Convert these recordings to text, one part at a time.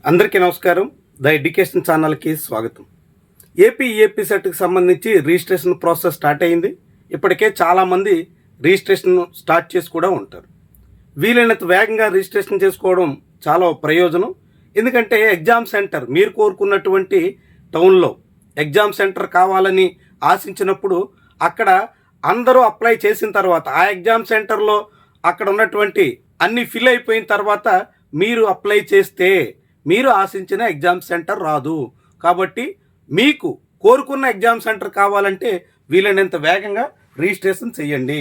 అందరికీ నమస్కారం. The education ఛానల్కి స్వాగతం. ఏపీ సెట్కి సంబంధించి రిజిస్ట్రేషన్ ప్రాసెస్ స్టార్ట్ అయింది. ఇప్పటికే చాలామంది రిజిస్ట్రేషన్ స్టార్ట్ చేసి కూడా ఉంటారు. వీలైనంత వేగంగా రిజిస్ట్రేషన్ చేసుకోవడం చాలా ప్రయోజనం. ఎందుకంటే ఎగ్జామ్ సెంటర్ మీరు కోరుకున్నటువంటి టౌన్లో ఎగ్జామ్ సెంటర్ కావాలని ఆశించినప్పుడు అక్కడ అందరూ అప్లై చేసిన తర్వాత ఆ ఎగ్జామ్ సెంటర్లో అక్కడ ఉన్నటువంటి అన్ని ఫిల్ అయిపోయిన తర్వాత మీరు అప్లై చేస్తే మీరు ఆశించిన ఎగ్జామ్ సెంటర్ రాదు. కాబట్టి మీకు కోరుకున్న ఎగ్జామ్ సెంటర్ కావాలంటే వీలైనంత వేగంగా రిజిస్ట్రేషన్ చేయండి.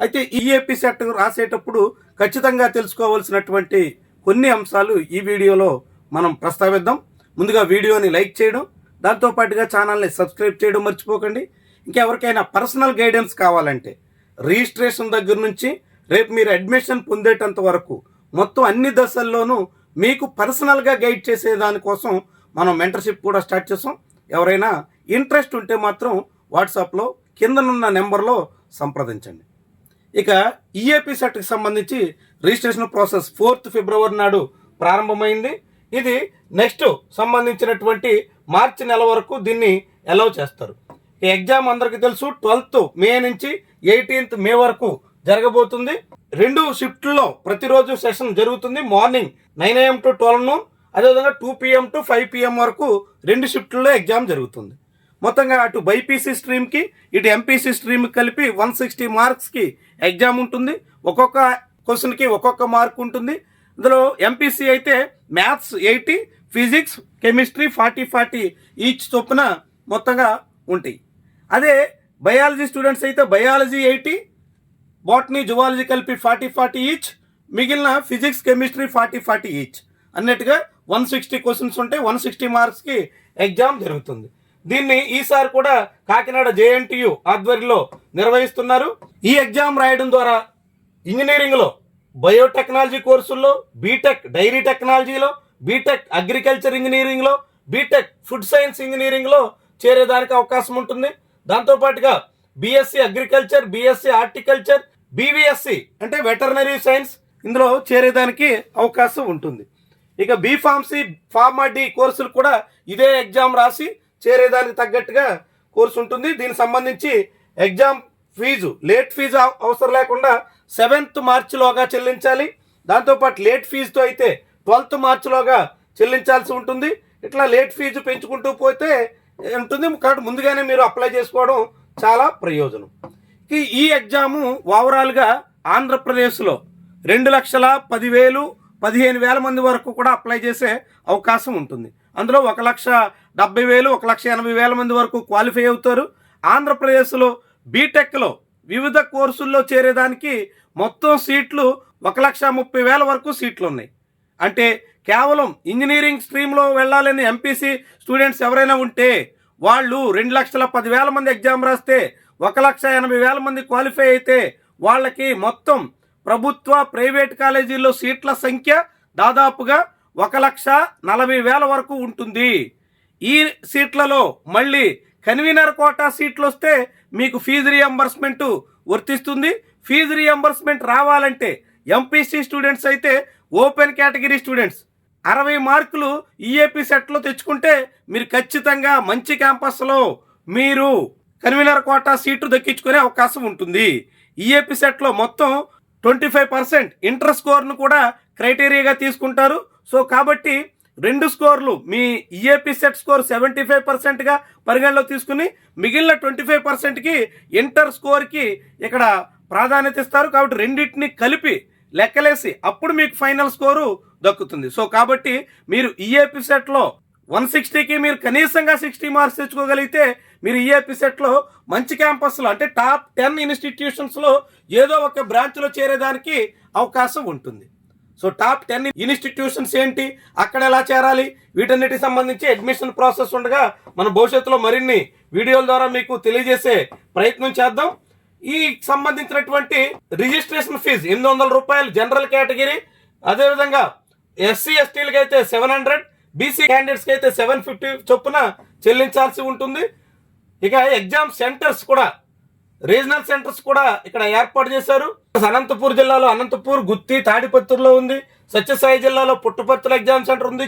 అయితే ఈఏపీ సెట్ రాసేటప్పుడు ఖచ్చితంగా తెలుసుకోవాల్సినటువంటి కొన్ని అంశాలు ఈ వీడియోలో మనం ప్రస్తావిద్దాం. ముందుగా వీడియోని లైక్ చేయడం, దాంతోపాటుగా ఛానల్ని సబ్స్క్రైబ్ చేయడం మర్చిపోకండి. ఇంకెవరికైనా పర్సనల్ గైడెన్స్ కావాలంటే రిజిస్ట్రేషన్ దగ్గర నుంచి రేపు మీరు అడ్మిషన్ పొందేటంత వరకు మొత్తం అన్ని దశల్లోనూ మీకు పర్సనల్గా గైడ్ చేసే దానికోసం మనం మెంటర్షిప్ కూడా స్టార్ట్ చేసాం. ఎవరైనా ఇంట్రెస్ట్ ఉంటే మాత్రం వాట్సాప్లో కిందనున్న నెంబర్లో సంప్రదించండి. ఇక ఈఏపీ సెట్కి సంబంధించి రిజిస్ట్రేషన్ ప్రాసెస్ 4th ఫిబ్రవరి నాడు ప్రారంభమైంది. ఇది నెక్స్ట్ సంబంధించినటువంటి మార్చి నెల వరకు దీన్ని అలౌ చేస్తారు. ఈ ఎగ్జామ్ అందరికీ తెలుసు 12th మే నుంచి 18th మే వరకు జరగబోతుంది. 2 షిఫ్ట్లో ప్రతిరోజు సెషన్ జరుగుతుంది. మార్నింగ్ 9 AM to 12 noon, అదేవిధంగా 2 PM to 5 PM వరకు 2 షిఫ్ట్లో ఎగ్జామ్ జరుగుతుంది. మొత్తంగా అటు బైపీసీ స్ట్రీమ్కి ఇటు ఎంపీసీ స్ట్రీమ్కి కలిపి 160 మార్క్స్కి ఎగ్జామ్ ఉంటుంది. ఒక్కొక్క క్వశ్చన్కి ఒక్కొక్క మార్క్ ఉంటుంది. ఇందులో ఎంపీసీ అయితే మ్యాథ్స్ 80, ఫిజిక్స్, కెమిస్ట్రీ 40 ఈచ్ చొప్పున మొత్తంగా ఉంటాయి. అదే బయాలజీ స్టూడెంట్స్ అయితే బయాలజీ 80, బాటనీ, జువాలజీ కలిపి 40 ఈచ్, మిగిలిన ఫిజిక్స్, కెమిస్ట్రీ 40 ఈచ్ అన్నట్టుగా 160 క్వశ్చన్స్ ఉంటాయి. 160 మార్క్స్కి ఎగ్జామ్ జరుగుతుంది. దీన్ని ఈసారి కూడా కాకినాడ JNTU ఆధ్వర్యంలో నిర్వహిస్తున్నారు. ఈ ఎగ్జామ్ రాయడం ద్వారా ఇంజనీరింగ్లో, బయోటెక్నాలజీ కోర్సుల్లో, బీటెక్ డైరీ టెక్నాలజీలో, బీటెక్ అగ్రికల్చర్ ఇంజనీరింగ్లో, బీటెక్ ఫుడ్ సైన్స్ ఇంజనీరింగ్లో చేరేదానికి అవకాశం ఉంటుంది. దాంతోపాటుగా BSc agriculture, BSc horticulture, BVSC అంటే వెటర్నరీ సైన్స్ ఇందులో చేరేదానికి అవకాశం ఉంటుంది. ఇక బీఫార్మసీ, ఫార్మా-D కోర్సులు కూడా ఇదే ఎగ్జామ్ రాసి చేరేదానికి తగ్గట్టుగా కోర్సు ఉంటుంది. దీనికి సంబంధించి ఎగ్జామ్ ఫీజు, లేట్ ఫీజు అవసరం లేకుండా 7th మార్చిలోగా చెల్లించాలి. దాంతోపాటు లేట్ ఫీజుతో అయితే 12th మార్చిలోగా చెల్లించాల్సి ఉంటుంది. ఇట్లా లేట్ ఫీజు పెంచుకుంటూ పోతే ఉంటుంది. కాబట్టి ముందుగానే మీరు అప్లై చేసుకోవడం చాలా ప్రయోజనం. ఈ ఎగ్జాము ఓవరాల్గా ఆంధ్రప్రదేశ్లో 2,10,000, 15,000 మంది వరకు కూడా అప్లై చేసే అవకాశం ఉంటుంది. అందులో 1,70,000, 1,80,000 మంది వరకు క్వాలిఫై అవుతారు. ఆంధ్రప్రదేశ్లో బీటెక్లో వివిధ కోర్సుల్లో చేరేదానికి మొత్తం సీట్లు 1,30,000 వరకు సీట్లు ఉన్నాయి. అంటే కేవలం ఇంజనీరింగ్ స్ట్రీమ్లో వెళ్ళాలని ఎంపీసీ స్టూడెంట్స్ ఎవరైనా ఉంటే వాళ్ళు 2,10,000 మంది ఎగ్జామ్ రాస్తే 1,80,000 మంది క్వాలిఫై అయితే వాళ్ళకి మొత్తం ప్రభుత్వ ప్రైవేట్ కాలేజీల్లో సీట్ల సంఖ్య దాదాపుగా 1,40,000 వరకు ఉంటుంది. ఈ సీట్లలో మళ్ళీ కన్వీనర్ కోటా సీట్లు వస్తే మీకు ఫీజు రియంబర్స్మెంట్ వర్తిస్తుంది. ఫీజు రియంబర్స్మెంట్ రావాలంటే ఎంపీసీ స్టూడెంట్స్ అయితే ఓపెన్ కేటగిరీ స్టూడెంట్స్ 60 మార్కులు ఈఏపీ సెట్లో తెచ్చుకుంటే మీరు ఖచ్చితంగా మంచి క్యాంపస్లో మీరు కన్వీనర్ కోటా సీటు దక్కించుకునే అవకాశం ఉంటుంది. ఈఏపీ సెట్లో మొత్తం 25% ఇంటర్ స్కోర్ను కూడా క్రైటీరియాగా తీసుకుంటారు. సో కాబట్టి 2 స్కోర్లు మీ ఈఏపీ సెట్ స్కోర్ 75%గా పరిగణలో తీసుకుని మిగిలిన 25%కి ఇంటర్ స్కోర్కి ఇక్కడ ప్రాధాన్యత ఇస్తారు. కాబట్టి రెండింటిని కలిపి లెక్కలేసి అప్పుడు మీకు ఫైనల్ స్కోరు దక్కుతుంది. సో కాబట్టి మీరు ఈఏపీ సెట్లో 160కి మీరు కనీసంగా 60 మార్క్స్ తెచ్చుకోగలిగితే మీరు ఈఏపీ సెట్లో మంచి క్యాంపస్లో అంటే టాప్ 10 ఇన్స్టిట్యూషన్స్లో ఏదో ఒక బ్రాంచ్లో చేరేదానికి అవకాశం ఉంటుంది. సో టాప్ 10 ఇన్స్టిట్యూషన్స్ ఏంటి, అక్కడ ఎలా చేరాలి, వీటన్నిటికి సంబంధించి అడ్మిషన్ ప్రాసెస్ ఉండగా మన భవిష్యత్తులో మరిన్ని వీడియోల ద్వారా మీకు తెలియజేసే ప్రయత్నం చేద్దాం. ఈ సంబంధించినటువంటి రిజిస్ట్రేషన్ ఫీజు 800 రూపాయలు జనరల్ కేటగిరీ, అదేవిధంగా SC STలకి అయితే 700, BC క్యాండిడేట్స్కి అయితే 750 చొప్పున చెల్లించాల్సి ఉంటుంది. ఇక ఎగ్జామ్ సెంటర్స్ కూడా రీజనల్ సెంటర్స్ కూడా ఇక్కడ ఏర్పాటు చేశారు. అనంతపూర్ జిల్లాలో అనంతపూర్, గుత్తి, తాడిపత్రిలో ఉంది. సత్యసాయి జిల్లాలో పుట్టపర్తిలో ఎగ్జామ్ సెంటర్ ఉంది.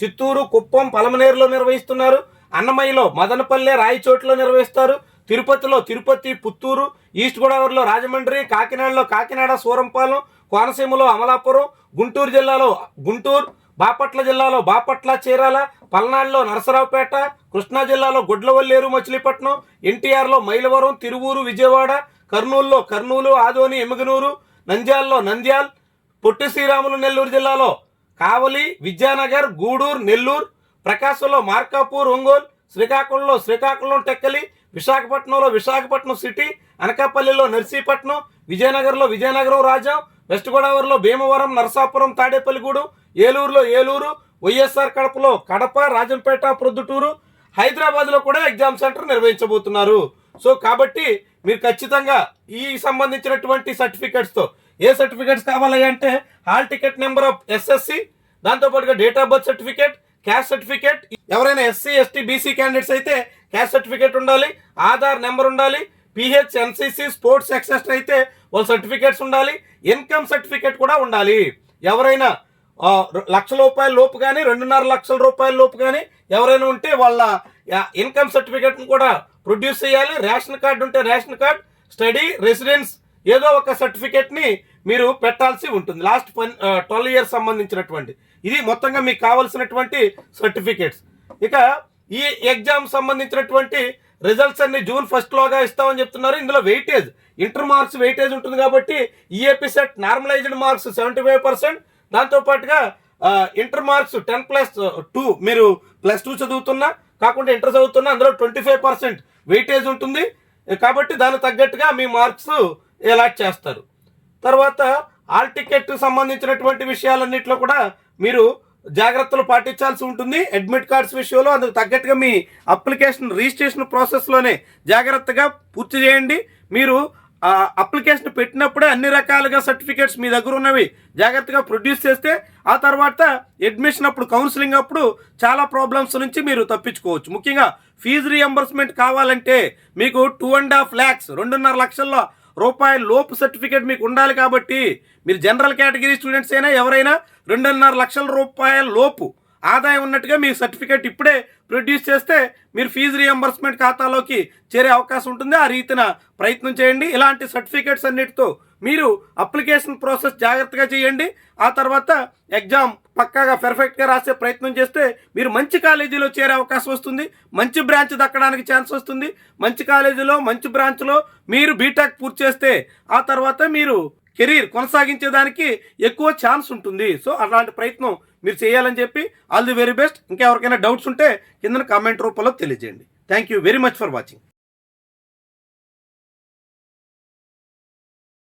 చిత్తూరు, కుప్పం, పలమనేరులో నిర్వహిస్తున్నారు. అన్నమయ్యలో మదనపల్లె, రాయచోటిలో నిర్వహిస్తారు. తిరుపతిలో తిరుపతి, పుత్తూరు, ఈస్ట్ గోదావరిలో రాజమండ్రి, కాకినాడలో కాకినాడ, సూరంపాలెం, కోనసీమలో అమలాపురం, గుంటూరు జిల్లాలో గుంటూరు, బాపట్ల జిల్లాలో బాపట్ల, చీరాల, పల్నాడులో నరసరావుపేట, కృష్ణా జిల్లాలో గుడ్లవల్లేరు, మచిలీపట్నం, ఎన్టీఆర్లో మైలవరం, తిరువూరు, విజయవాడ, కర్నూలులో కర్నూలు, ఆదోని, ఎమ్మిగనూరు, నంద్యాలలో నంద్యాల్, పొట్టి శ్రీరాములు నెల్లూరు జిల్లాలో కావలి, విద్యానగర్, గూడూరు, నెల్లూరు, ప్రకాశంలో మార్కాపూర్, ఒంగోలు, శ్రీకాకుళం టెక్కలి, విశాఖపట్నంలో విశాఖపట్నం సిటీ, అనకాపల్లిలో నర్సీపట్నం, విజయనగరంలో విజయనగరం రాజాం, వెస్ట్ గోదావరిలో భీమవరం, నరసాపురం, తాడేపల్లిగూడెం, ఏలూరులో వైఎస్ఆర్ కడపలో కడప, రాజంపేట, ప్రొద్దుటూరు, హైదరాబాద్లో కూడా ఎగ్జామ్ సెంటర్ నిర్వహించబోతున్నారు. సో కాబట్టి మీరు ఖచ్చితంగా ఈ సంబంధించినటువంటి సర్టిఫికెట్స్తో ఏ సర్టిఫికెట్స్ కావాలి అంటే hall ticket number of SSC, దాంతోపాటుగా date of birth certificate, caste certificate, ఎవరైనా ఎస్సీ, ఎస్టీ, బీసీ క్యాండిడేట్స్ అయితే క్యాస్ట్ సర్టిఫికేట్ ఉండాలి, ఆధార్ నెంబర్ ఉండాలి, పిహెచ్, ఎన్సీసీ, స్పోర్ట్స్ ఎక్సెస్ట్రా అయితే వాళ్ళ సర్టిఫికేట్స్ ఉండాలి, ఇన్కమ్ సర్టిఫికేట్ కూడా ఉండాలి. ఎవరైనా ₹1,00,000 లోపు కానీ 2.5 లక్షల రూపాయల లోపు కానీ ఎవరైనా ఉంటే వాళ్ళ ఇన్కమ్ సర్టిఫికేట్ని కూడా ప్రొడ్యూస్ చేయాలి. రేషన్ కార్డు ఉంటే రేషన్ కార్డ్, స్టడీ, రెసిడెన్స్ ఏదో ఒక సర్టిఫికేట్ని మీరు పెట్టాల్సి ఉంటుంది. లాస్ట్ 12 ఇయర్స్ సంబంధించినటువంటి ఇది మొత్తంగా మీకు కావాల్సినటువంటి సర్టిఫికేట్స్. ఇక ఈ ఎగ్జామ్ సంబంధించినటువంటి రిజల్ట్స్ అన్ని జూన్ 1 లోగా ఇస్తామని చెప్తున్నారు. ఇందులో వెయిటేజ్, ఇంటర్ మార్క్స్ వెయిటేజ్ ఉంటుంది కాబట్టి ఈఏపీ సెట్ నార్మలైజ్డ్ మార్క్స్ 75%, దాంతోపాటుగా ఇంటర్ మార్క్స్ 10+2 మీరు +2 చదువుతున్నా కాకుండా ఇంటర్ చదువుతున్నా అందులో 25% వెయిటేజ్ ఉంటుంది కాబట్టి దానికి తగ్గట్టుగా మీ మార్క్స్ అలాట్ చేస్తారు. తర్వాత హాల్ టికెట్ సంబంధించినటువంటి విషయాలన్నింటిలో కూడా మీరు జాగ్రత్తలు పాటించాల్సి ఉంటుంది. అడ్మిట్ కార్డ్స్ విషయంలో అందుకు తగ్గట్టుగా మీ అప్లికేషన్ రిజిస్ట్రేషన్ ప్రాసెస్లోనే జాగ్రత్తగా పూర్తి చేయండి. మీరు అప్లికేషన్ పెట్టినప్పుడే అన్ని రకాలుగా సర్టిఫికేట్స్ మీ దగ్గర ఉన్నవి జాగ్రత్తగా ప్రొడ్యూస్ చేస్తే ఆ తర్వాత అడ్మిషన్ అప్పుడు, కౌన్సిలింగ్ అప్పుడు చాలా ప్రాబ్లమ్స్ నుంచి మీరు తప్పించుకోవచ్చు. ముఖ్యంగా ఫీజు రియంబర్స్మెంట్ కావాలంటే మీకు 2.5 lakhs, 2.5 లక్షల రూపాయల లోపు సర్టిఫికేట్ మీకు ఉండాలి. కాబట్టి మీరు జనరల్ కేటగిరీ స్టూడెంట్స్ అయినా ఎవరైనా 2.5 లక్షల రూపాయల లోపు ఆదాయం ఉన్నట్టుగా మీ సర్టిఫికేట్ ఇప్పుడే ప్రొడ్యూస్ చేస్తే మీరు ఫీజు రియంబర్స్మెంట్ ఖాతాలోకి చేరే అవకాశం ఉంటుంది. ఆ రీతిన ప్రయత్నం చేయండి. ఇలాంటి సర్టిఫికేట్స్ అన్నిటితో మీరు అప్లికేషన్ ప్రాసెస్ జాగ్రత్తగా చేయండి. ఆ తర్వాత ఎగ్జామ్ పక్కాగా పర్ఫెక్ట్గా రాసే ప్రయత్నం చేస్తే మీరు మంచి కాలేజీలో చేరే అవకాశం వస్తుంది. మంచి బ్రాంచ్ దక్కడానికి ఛాన్స్ వస్తుంది. మంచి కాలేజీలో మంచి బ్రాంచ్లో మీరు బీటెక్ పూర్తి చేస్తే ఆ తర్వాత మీరు కెరీర్ కొనసాగించేదానికి ఎక్కువ ఛాన్స్ ఉంటుంది. సో అలాంటి ప్రయత్నం మీరు చేయాలని చెప్పి ఆల్ ది వెరీ బెస్ట్. ఇంకా ఎవరికైనా డౌట్స్ ఉంటే కింద కామెంట్ రూపంలో తెలియజేయండి. Thank you very much for watching.